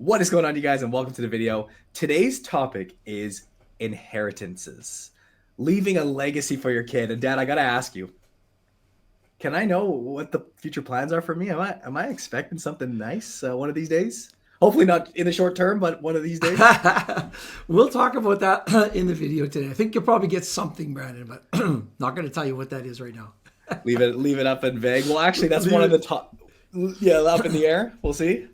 What is going on, you guys, and welcome to the video. Today's topic is inheritances, leaving a legacy for your kid. And Dad, I gotta ask you, can I know what the future plans are for me? Am I expecting something nice one of these days? Hopefully not in the short term, but one of these days. We'll talk about that in the video today. I think you'll probably get something, Brandon, but not going to tell you what that is right now. Leave it up in vague. Well, actually, that's one of the top. Yeah, up in the air. We'll see.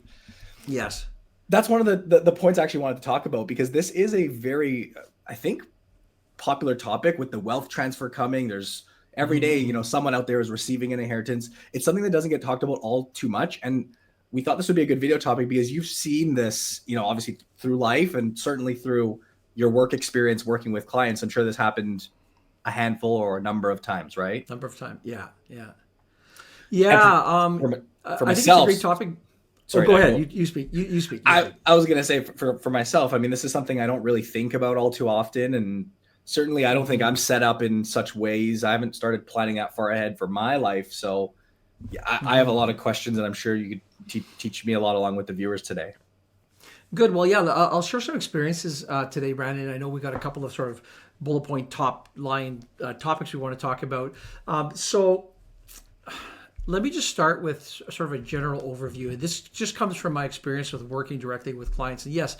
Yes. That's one of the points I actually wanted to talk about, because this is a very, I think, popular topic with the wealth transfer coming. There's every day, someone out there is receiving an inheritance. It's something that doesn't get talked about all too much. And we thought this would be a good video topic because you've seen this, obviously through life and certainly through your work experience working with clients. I'm sure this happened a handful or a number of times, right? Number of times. Yeah. For myself, I think it's a great topic. Sorry, go ahead. You speak. You speak. I was going to say for myself, I mean, this is something I don't really think about all too often. And certainly I don't think I'm set up in such ways. I haven't started planning that far ahead for my life. So yeah, I have a lot of questions, and I'm sure you could teach me a lot along with the viewers today. Good. Well, yeah, I'll share some experiences today, Brandon. I know we got a couple of sort of bullet point top line topics we want to talk about. So let me just start with sort of a general overview. This just comes from my experience with working directly with clients. And yes,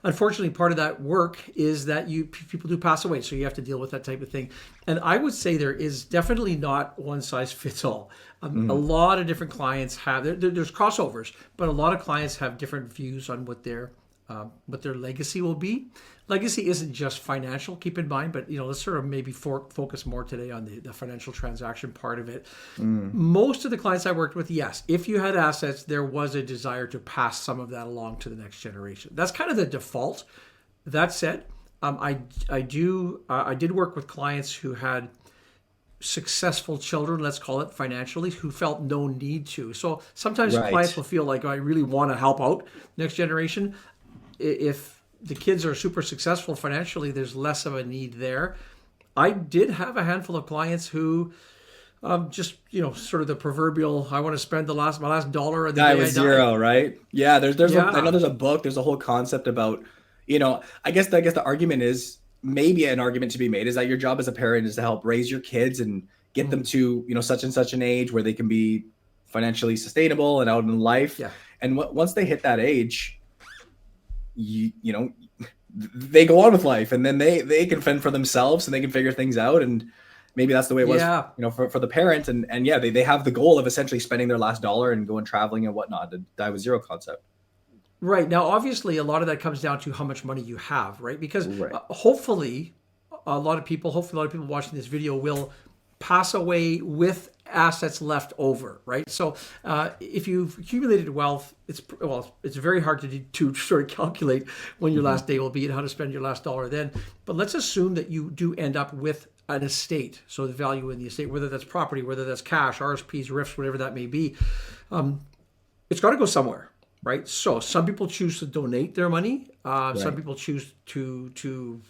unfortunately, part of that work is that people do pass away, so you have to deal with that type of thing. And I would say there is definitely not one size fits all. A lot of different clients have there's crossovers, but a lot of clients have different views on what their legacy will be. Legacy isn't just financial, keep in mind, but let's sort of maybe focus more today on the financial transaction part of it. Most of the clients I worked with, yes, if you had assets, there was a desire to pass some of that along to the next generation. That's kind of the default. That said, I did work with clients who had successful children, let's call it financially, who felt no need to. So sometimes clients will feel like, I really want to help out next generation. If the kids are super successful financially, there's less of a need there. I did have a handful of clients who just, sort of the proverbial, I want to spend my last dollar of the day with zero, right? Yeah, I know there's a book, there's a whole concept about, I guess the argument is, maybe an argument to be made is that your job as a parent is to help raise your kids and get them to, such and such an age where they can be financially sustainable and out in life. Yeah. And once they hit that age, they go on with life, and then they can fend for themselves and they can figure things out. And maybe that's the way it was, for the parent. And yeah, they have the goal of essentially spending their last dollar and going traveling and whatnot, the die with zero concept. Right. Now, obviously, a lot of that comes down to how much money you have, right? Because hopefully a lot of people watching this video will pass away with assets left over, right? So if you've accumulated wealth, it's very hard to sort of calculate when your last day will be and how to spend your last dollar then. But let's assume that you do end up with an estate. So the value in the estate, whether that's property, whether that's cash, RSPs, RIFs, whatever that may be, it's got to go somewhere. Right. So some people choose to donate their money. Some people choose to,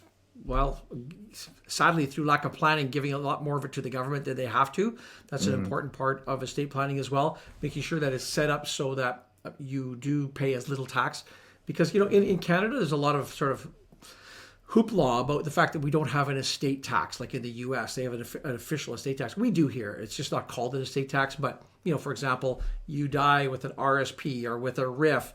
sadly, through lack of planning, giving a lot more of it to the government than they have to. That's an important part of estate planning as well, making sure that it's set up so that you do pay as little tax. Because, in Canada, there's a lot of sort of hoopla about the fact that we don't have an estate tax. Like in the US, they have an official estate tax. We do here. It's just not called an estate tax, but for example, you die with an RSP or with a RIF,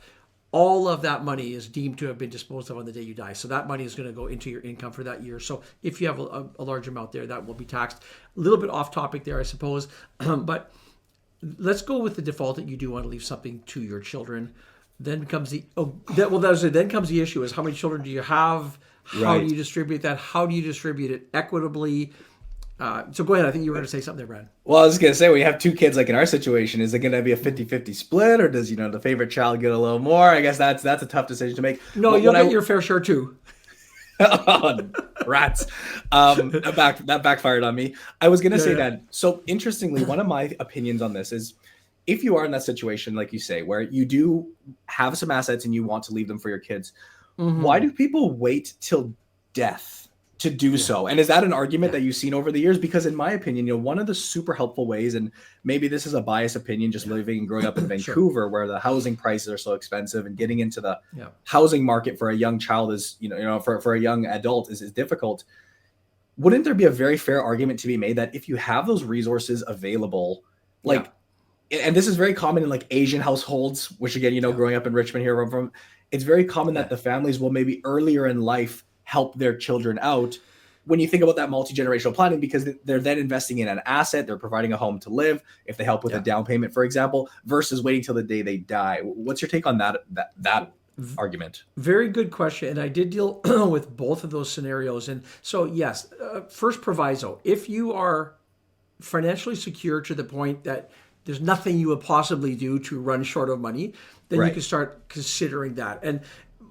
all of that money is deemed to have been disposed of on the day you die. So that money is going to go into your income for that year. So if you have a large amount there, that will be taxed. A little bit off topic there, I suppose. But let's go with the default that you do want to leave something to your children. Then comes then comes the issue is, how many children do you have? How do you distribute that? How do you distribute it equitably? So go ahead. I think you were going to say something there, Brad. Well, I was going to say, when you have two kids, like in our situation, is it going to be a 50-50 split, or does, the favorite child get a little more? I guess that's a tough decision to make. No, you'll get your fair share too. Oh, rats. That backfired on me. I was going to say that. So interestingly, one of my opinions on this is, if you are in that situation, like you say, where you do have some assets and you want to leave them for your kids, why do people wait till death to do so. And is that an argument that you've seen over the years? Because in my opinion, one of the super helpful ways, and maybe this is a biased opinion, just living and growing up in Vancouver, where the housing prices are so expensive, and getting into the housing market for a young child is, for a young adult is difficult. Wouldn't there be a very fair argument to be made that if you have those resources available, and this is very common in like Asian households, which again, growing up in Richmond here, from it's very common that the families will maybe earlier in life help their children out when you think about that multi-generational planning, because they're then investing in an asset, they're providing a home to live, if they help with a down payment, for example, versus waiting till the day they die. What's your take on that argument? Very good question. And I did deal with both of those scenarios. And so, yes, first proviso, if you are financially secure to the point that there's nothing you would possibly do to run short of money, then you can start considering that. And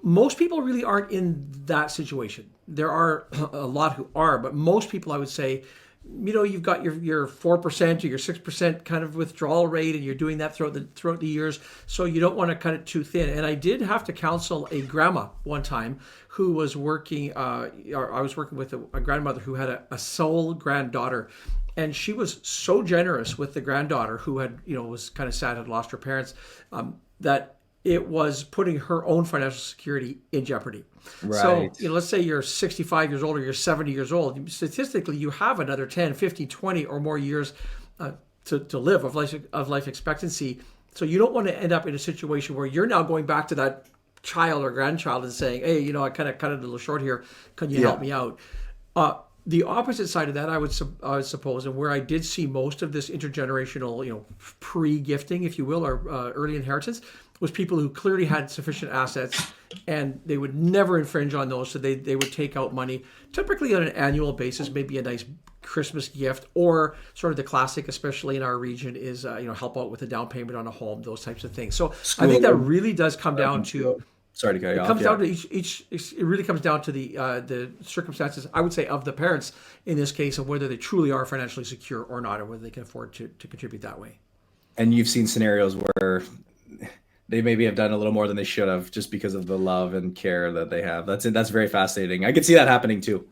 most people really aren't in that situation. There are a lot who are, but most people, I would say, you've got your 4% or your 6% kind of withdrawal rate, and you're doing that throughout the years. So you don't want to cut it too thin. And I did have to counsel a grandma one time who was working. I was working with a grandmother who had a sole granddaughter, and she was so generous with the granddaughter who had, was kind of sad, had lost her parents, that it was putting her own financial security in jeopardy. Right. So, let's say you're 65 years old or you're 70 years old. Statistically, you have another 10, 15, 20 or more years to live of life expectancy. So you don't want to end up in a situation where you're now going back to that child or grandchild and saying, hey, I kind of cut it a little short here. Can you help me out? The opposite side of that, I would suppose, and where I did see most of this intergenerational, pre-gifting, if you will, or early inheritance, was people who clearly had sufficient assets, and they would never infringe on those. So they would take out money, typically on an annual basis, maybe a nice Christmas gift, or sort of the classic, especially in our region, is help out with a down payment on a home, those types of things. So I think that really does come down to. Sorry to cut you off. It comes down to each. It really comes down to the circumstances, I would say, of the parents in this case, of whether they truly are financially secure or not, or whether they can afford to contribute that way. And you've seen scenarios where they maybe have done a little more than they should have, just because of the love and care that they have. That's very fascinating. I could see that happening too.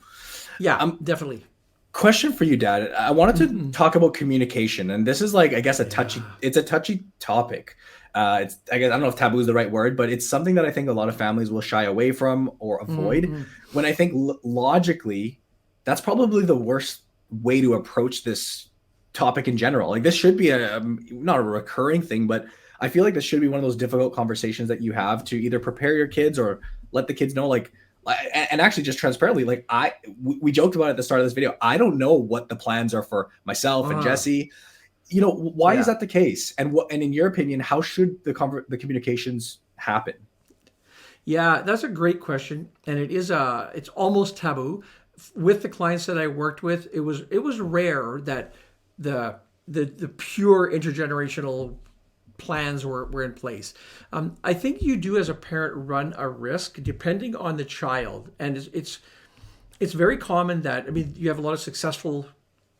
Yeah, definitely. Question for you, Dad. I wanted to talk about communication, and this is like, I guess, it's a touchy topic. I don't know if taboo is the right word, but it's something that I think a lot of families will shy away from or avoid. When I think logically, that's probably the worst way to approach this topic in general. Like, this should be not a recurring thing, but I feel like this should be one of those difficult conversations that you have to either prepare your kids or let the kids know, like, and actually just transparently, like we joked about it at the start of this video. I don't know what the plans are for myself and Jesse. Why is that the case? And in your opinion, how should the communications happen? Yeah, that's a great question. And it's almost taboo. With the clients that I worked with, it was rare that the pure intergenerational plans were in place. I think you do, as a parent, run a risk depending on the child. And it's very common that, you have a lot of successful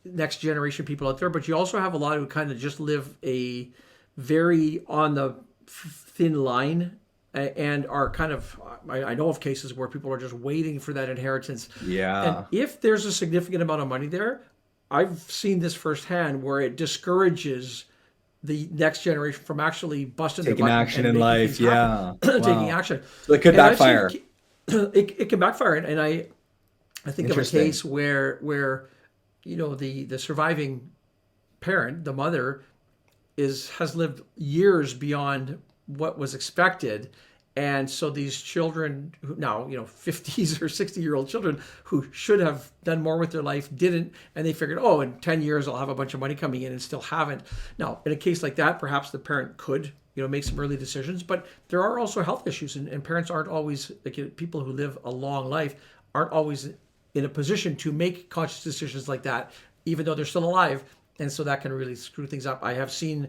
next generation people out there, but you also have a lot who kind of just live a very on the thin line and are kind of, I know of cases where people are just waiting for that inheritance. Yeah. And if there's a significant amount of money there, I've seen this firsthand where it discourages the next generation from actually busting taking action in life. Yeah. Taking action. So it could backfire. It can backfire. And I think of a case where the surviving parent, the mother, has lived years beyond what was expected. And so these children who now, 50s or 60-year-old children who should have done more with their life didn't. And they figured, in 10 years, I'll have a bunch of money coming in, and still haven't. Now, in a case like that, perhaps the parent could, make some early decisions. But there are also health issues, and parents aren't always, people who live a long life aren't always in a position to make conscious decisions like that, even though they're still alive. And so that can really screw things up. I have seen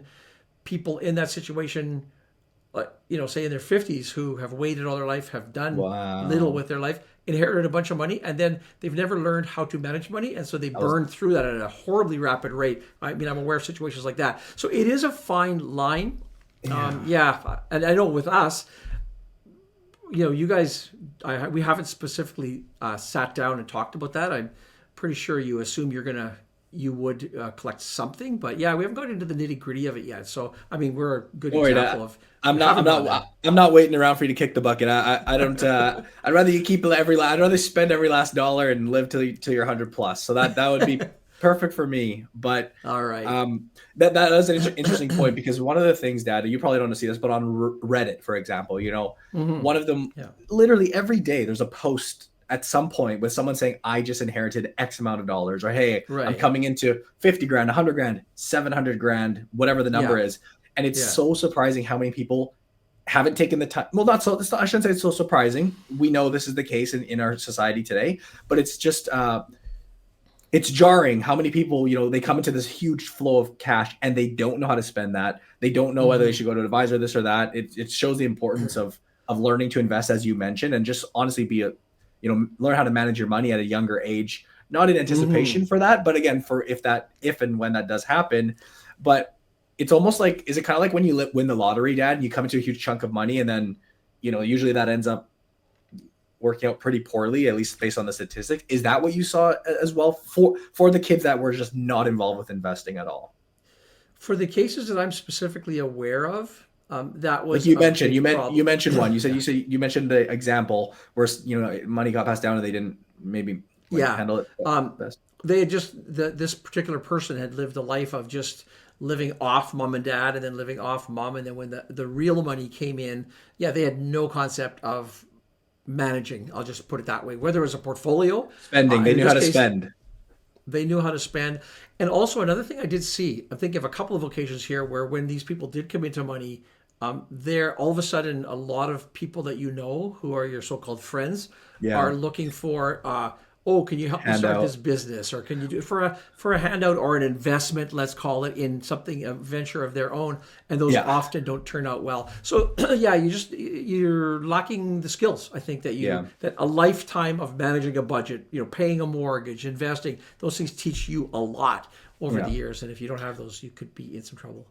people in that situation, say in their 50s, who have waited all their life, have done little with their life, inherited a bunch of money, and then they've never learned how to manage money. And so they burn through that at a horribly rapid rate. I'm aware of situations like that. So it is a fine line. And I know with us, you guys, we haven't specifically sat down and talked about that. I'm pretty sure you assume you would collect something, but yeah, we haven't gone into the nitty gritty of it yet. So, I mean, we're a good Don't worry, example of I'm we not. I'm haven't done that. not. I'm not waiting around for you to kick the bucket. I don't. I'd rather you keep every. I'd rather spend every last dollar and live till you're 100 plus. So that would be perfect for me. But All right. that is an interesting point, because one of the things, Dad, you probably don't see this, but on Reddit, for example, one of them, literally every day there's a post at some point with someone saying, I just inherited X amount of dollars, or hey, I'm coming into 50 grand, 100 grand, 700 grand, whatever the number is. And it's so surprising how many people haven't taken the time. Well, not so, I shouldn't say it's so surprising. We know this is the case in our society today, but it's just, it's jarring how many people, they come into this huge flow of cash and they don't know how to spend that. They don't know whether they should go to an advisor, this or that. It shows the importance of learning to invest, as you mentioned, and just honestly learn how to manage your money at a younger age, not in anticipation for that, but again, for if and when that does happen. But it's almost like, is it kind of like when you win the lottery, Dad, and you come into a huge chunk of money, and then, usually that ends up working out pretty poorly, at least based on the statistics. Is that what you saw as well for the kids that were just not involved with investing at all? For the cases that I'm specifically aware of, that was like you mentioned. You mentioned one. You mentioned the example where money got passed down and they didn't maybe handle it best. They had this particular person had lived a life of just living off mom and dad, and then living off mom, and then when the real money came in, they had no concept of managing. I'll just put it that way. Whether it was a portfolio, spending, they knew how to spend. They knew how to spend. And also another thing I did see, I think of a couple of occasions here where when these people did come into money, there all of a sudden a lot of people that who are your so-called friends are looking for can you help me start this business, or can you do it for a handout or an investment, let's call it, in something, a venture of their own, and those often don't turn out well. So you're lacking the skills. I think that that a lifetime of managing a budget, paying a mortgage, investing, those things teach you a lot over the years, and if you don't have those, you could be in some trouble.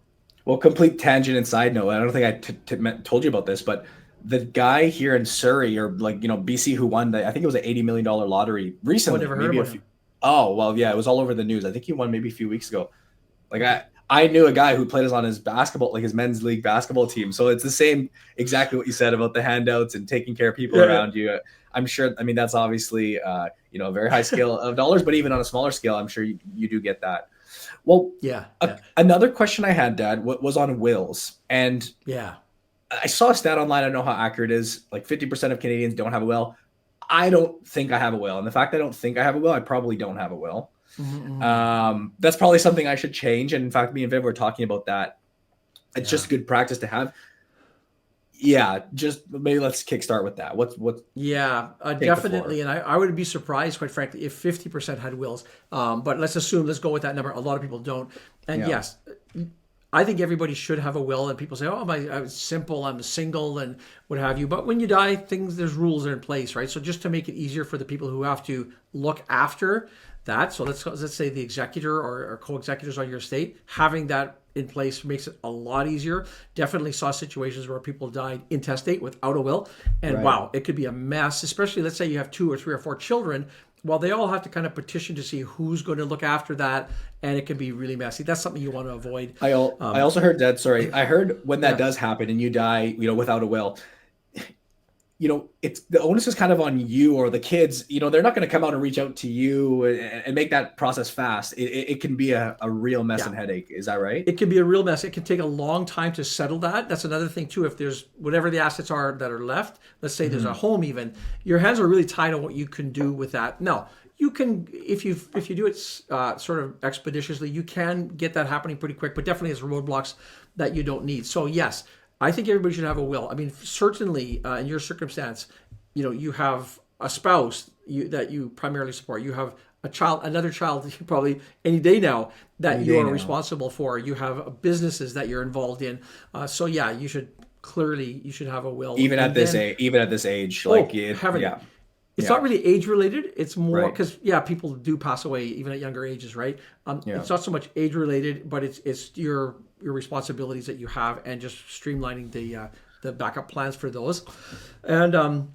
Well, complete tangent and side note, I don't think I told you about this, but the guy here in Surrey, or BC, who won I think it was an $80 million lottery recently. Never heard of him. Oh, well, yeah, it was all over the news. I think he won maybe a few weeks ago. Like I knew a guy who played on his basketball, like his men's league basketball team. So it's the same, exactly what you said about the handouts and taking care of people around you. I'm sure, I mean, that's obviously, a very high scale of dollars, but even on a smaller scale, I'm sure you do get that. Well, another question I had, Dad, was on wills. And I saw a stat online. I don't know how accurate it is. Like 50% of Canadians don't have a will. I don't think I have a will. And the fact I don't think I have a will, I probably don't have a will. That's probably something I should change. And in fact, me and Viv were talking about that. It's just good practice to have. Yeah, just maybe let's kickstart with that. What's definitely. And I would be surprised, quite frankly, if 50% had wills. But let's go with that number. A lot of people don't. And yes, I think everybody should have a will. And people say, oh, I'm simple, I'm single, and what have you. But when you die, there's rules are in place, right? So just to make it easier for the people who have to look after that. So let's say the executor or co-executors on your estate, having that in place makes it a lot easier. Definitely saw situations where people died intestate without a will. And wow, it could be a mess, especially let's say you have 2 or 3 or 4 children. Well, they all have to kind of petition to see who's going to look after that, and it can be really messy. That's something you want to avoid. I also heard that, I heard when that does happen and you die, without a will, it's the onus is kind of on you or the kids. They're not going to come out and reach out to you and make that process fast. It can be a real mess and headache. Is that right? It can be a real mess. It can take a long time to settle that. That's another thing too. If there's whatever the assets are that are left, let's say there's a home, even your hands are really tied on what you can do with that. No, you can, if you do it sort of expeditiously, you can get that happening pretty quick, but definitely there's roadblocks that you don't need. So yes, I think everybody should have a will. I mean, certainly in your circumstance, you have a spouse that you primarily support. You have another child probably any day now that you are responsible for. You have businesses that you're involved in. So yeah, you should have a will. Even at this age, it's not really age related. It's more because people do pass away even at younger ages, right? It's not so much age related, but it's your responsibilities that you have, and just streamlining the backup plans for those. And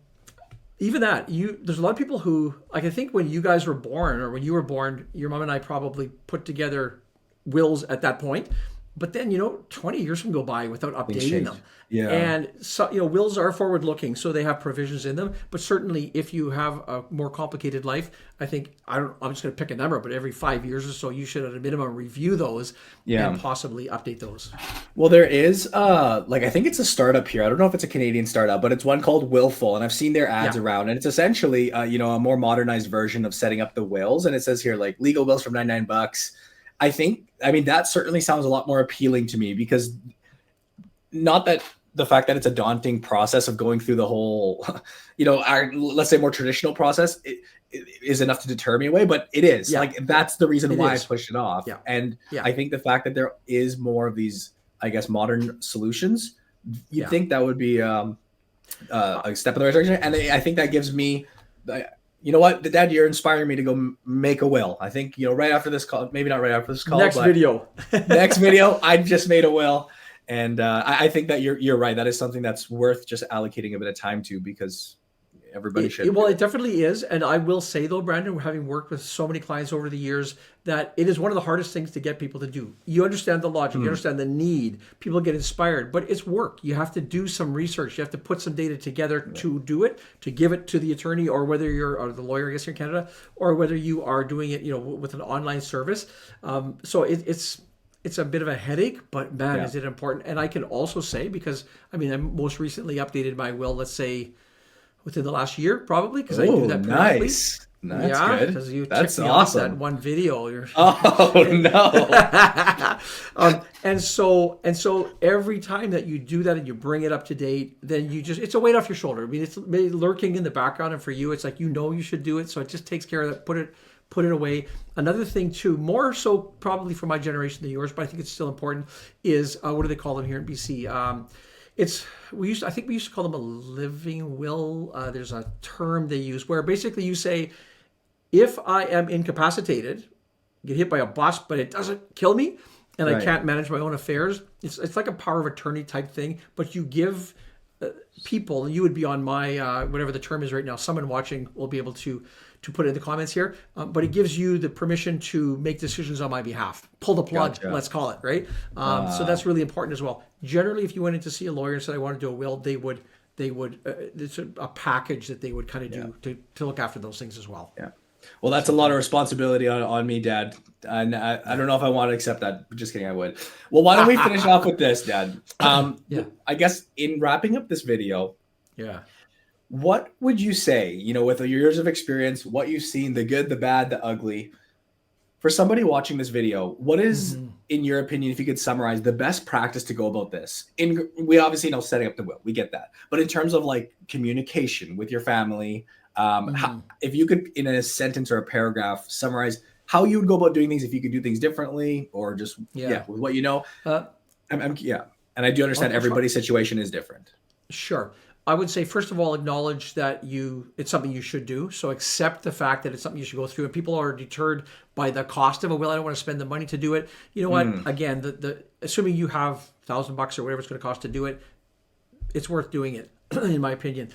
even that, there's a lot of people who, like, I think when you guys were born, or when you were born, your mom and I probably put together wills at that point. But then, 20 years can go by without updating them. Yeah. And so, wills are forward looking, so they have provisions in them. But certainly if you have a more complicated life, I think, I'm just going to pick a number, but every 5 years or so, you should at a minimum review those and possibly update those. Well, there is, I think it's a startup here. I don't know if it's a Canadian startup, but it's one called Willful, and I've seen their ads around, and it's essentially, a more modernized version of setting up the wills. And it says here, like, legal wills for $99. That certainly sounds a lot more appealing to me, because not that the fact that it's a daunting process of going through the whole, let's say more traditional process is enough to deter me away, but it is. That's the reason why I pushed it off. Yeah. And I think the fact that there is more of these, I guess, modern solutions, you'd think that would be a step in the right direction. And I think that gives me, you know what, Dad, you're inspiring me to go make a will. I think, right after this call, maybe not right after this call, next video, I just made a will. And I think that you're right. That is something that's worth just allocating a bit of time to, because everybody should. Well, it definitely is. And I will say, though, Brandon, having worked with so many clients over the years, that it is one of the hardest things to get people to do. You understand the logic, you understand the need, people get inspired, but it's work. You have to do some research. You have to put some data together to do it, to give it to the attorney, or whether or the lawyer, I guess, here in Canada, or whether you are doing it, with an online service. So it's a bit of a headache, but man, is it important. And I can also say, because I most recently updated my will, let's say within the last year, probably, because I do that periodically. Nice. That's good. Because you That's checked me awesome. off that one video. Oh no! And so every time that you do that and you bring it up to date, then it's a weight off your shoulder. It's lurking in the background, and for you, it's like you should do it. So it just takes care of that. Put it away. Another thing too, more so probably for my generation than yours, but I think it's still important, is what do they call them here in BC? I think we used to call them a living will. There's a term they use where basically you say, if I am incapacitated, get hit by a bus, but it doesn't kill me, and I can't manage my own affairs, it's like a power of attorney type thing, but you give people, you would be on my, whatever the term is right now, someone watching will be able to put it in the comments here, but it gives you the permission to make decisions on my behalf. Pull the plug, let's call it, right? So that's really important as well. Generally, if you went in to see a lawyer and said, I want to do a will, they would it's a package that they would kind of do to look after those things as well. Yeah. Well, that's a lot of responsibility on me, Dad. And I don't know if I want to accept that. Just kidding, I would. Well, why don't we finish off with this, Dad? I guess in wrapping up this video, what would you say, with your years of experience, what you've seen, the good, the bad, the ugly, for somebody watching this video, what is, in your opinion, if you could summarize, the best practice to go about this? We obviously know setting up the will, we get that. But in terms of like communication with your family, if you could, in a sentence or a paragraph, summarize how you would go about doing things, if you could do things differently, or just with what you know. And I do understand everybody's situation is different. Sure. I would say, first of all, acknowledge that it's something you should do. So accept the fact that it's something you should go through. And people are deterred by the cost of a will. I don't want to spend the money to do it. You know what? Again, assuming you have $1,000 or whatever it's going to cost to do it, it's worth doing it, in my opinion.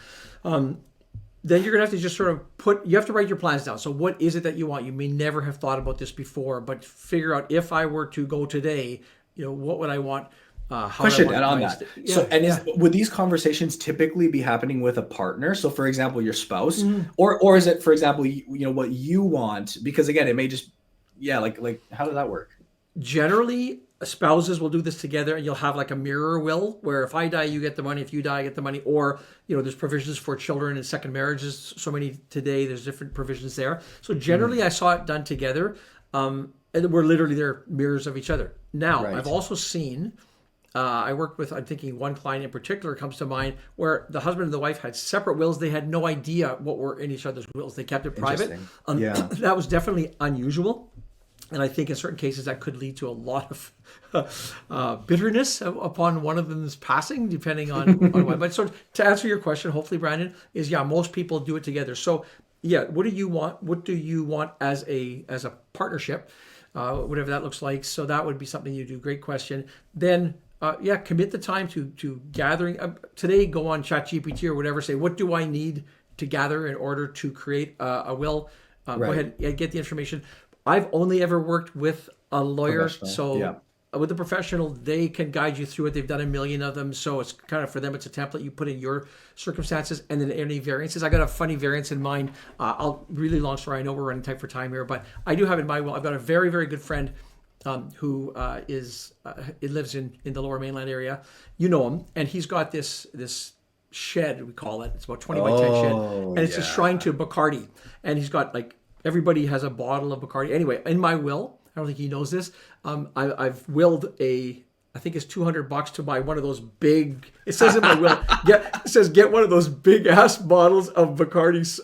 Then you're going to have to just sort of you have to write your plans down. So what is it that you want? You may never have thought about this before, but figure out, if I were to go today, what would I want? Question on that. Would these conversations typically be happening with a partner? So, for example, your spouse, or is it, for example, what you want? Because again, it may just, like how does that work? Generally, spouses will do this together, and you'll have like a mirror will, where if I die, you get the money. If you die, I get the money. Or there's provisions for children and second marriages. So many today, there's different provisions there. So generally, I saw it done together, and we're literally they're mirrors of each other. Now, I've also seen. I worked with, I'm thinking one client in particular comes to mind, where the husband and the wife had separate wills. They had no idea what were in each other's wills. They kept it private. That was definitely unusual. And I think in certain cases that could lead to a lot of bitterness upon one of them's passing, depending on why. But so to answer your question, hopefully, Brandon, is most people do it together. So what do you want? What do you want as a partnership? Whatever that looks like. So that would be something you do. Great question. Then commit the time to gathering. Today, go on ChatGPT or whatever. Say, what do I need to gather in order to create a will? Go ahead and get the information. I've only ever worked with a lawyer, so with a professional, they can guide you through it. They've done a million of them, so it's kind of for them. It's a template you put in your circumstances, and then any variances. I got a funny variance in mind. I'll really long story. I know we're running tight for time here, but I do have in my will. I've got a very, very good friend who it lives in the Lower Mainland area. You know him, and he's got this shed, we call it. It's about 20 by 10 shed, and it's a shrine to Bacardi. And he's got like everybody has a bottle of Bacardi. Anyway, in my will, I don't think he knows this. I've willed I think it's $200 to buy one of those big. It says in my will, get one of those big ass bottles of Bacardi's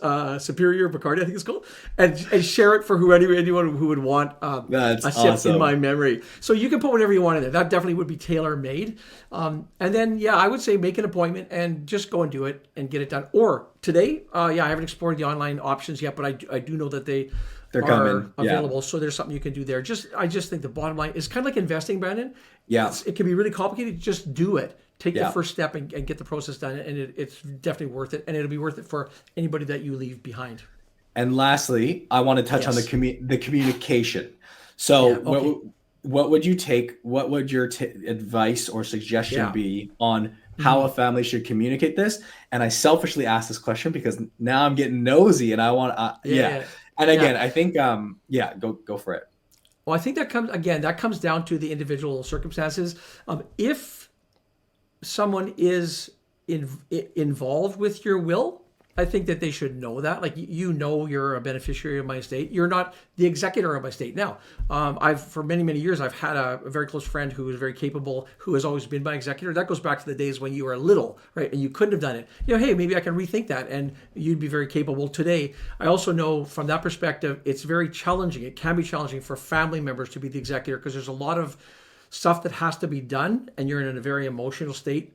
Superior Bacardi, I think it's called, and share it for anyone who would want That's a sip awesome. in my memory. So you can put whatever you want in there. That definitely would be tailor made. And then I would say make an appointment and just go and do it and get it done. Or today, I haven't explored the online options yet, but I do know that they're coming available. So there's something you can do there. I just think the bottom line is kind of like investing, Brandon. Yeah. It can be really complicated. Just do it. Take the first step and get the process done. And it's definitely worth it. And it'll be worth it for anybody that you leave behind. And lastly, I want to touch on the communication. So what would you take? What would your advice or suggestion be on how a family should communicate this? And I selfishly asked this question because now I'm getting nosy and I want And again, I think, go for it. Well, I think that comes down to the individual circumstances. If someone is involved with your will, I think that they should know that. Like, you're a beneficiary of my estate. You're not the executor of my estate. Now, for many, many years, I've had a very close friend who is very capable, who has always been my executor. That goes back to the days when you were little, right? And you couldn't have done it. Hey, maybe I can rethink that. And you'd be very capable today. I also know from that perspective, it's very challenging. It can be challenging for family members to be the executor because there's a lot of stuff that has to be done. And you're in a very emotional state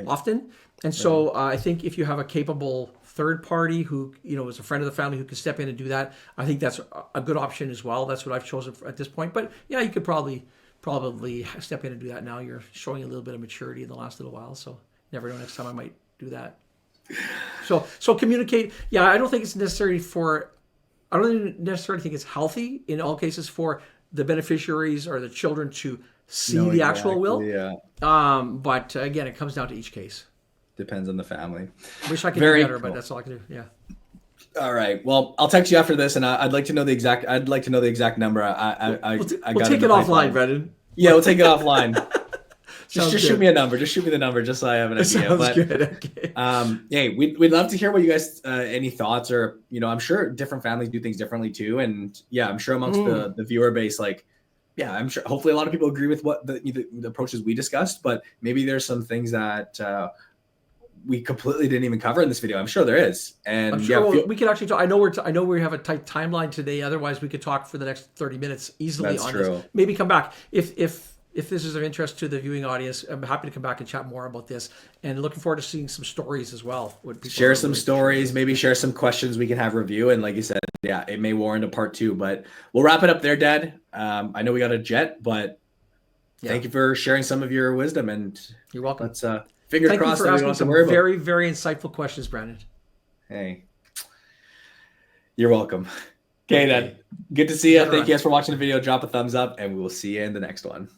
often. And so I think if you have a capable third party who is a friend of the family who can step in and do that, I think that's a good option as well. That's what I've chosen at this point. But you could probably step in and do that now. You're showing a little bit of maturity in the last little while, so never know, next time I might do that. So communicate. I don't think it's necessary I don't necessarily think it's healthy in all cases for the beneficiaries or the children to see the actual will. But again, it comes down to each case. Depends on the family. Wish I could do better, but that's all I can do. Yeah. All right. Well, I'll text you after this, and I'd like to know the exact. I'd like to know the exact number. We'll take it offline, Brendan. Yeah, we'll take it offline. Just shoot me a number. Just shoot me the number, just so I have an idea. Sounds good. Okay. Hey, we'd love to hear what you guys any thoughts or I'm sure different families do things differently too, and I'm sure amongst the viewer base, I'm sure hopefully a lot of people agree with what the approaches we discussed, but maybe there's some things that we completely didn't even cover in this video. I'm sure there is, and I'm sure we could actually talk. I know we have a tight timeline today. Otherwise, we could talk for the next 30 minutes easily on this. Maybe come back if this is of interest to the viewing audience. I'm happy to come back and chat more about this, and looking forward to seeing some stories as well. Share some stories, maybe share some questions we can have review. And like you said, it may warrant a part 2, but we'll wrap it up there, Dad. I know we got a jet, but thank you for sharing some of your wisdom, and you're welcome. Let's fingers crossed. Thank you for asking some very, very insightful questions, Brandon. Hey, you're welcome. Okay, then. Good to see you. Thank you guys for watching the video. Drop a thumbs up, and we will see you in the next one.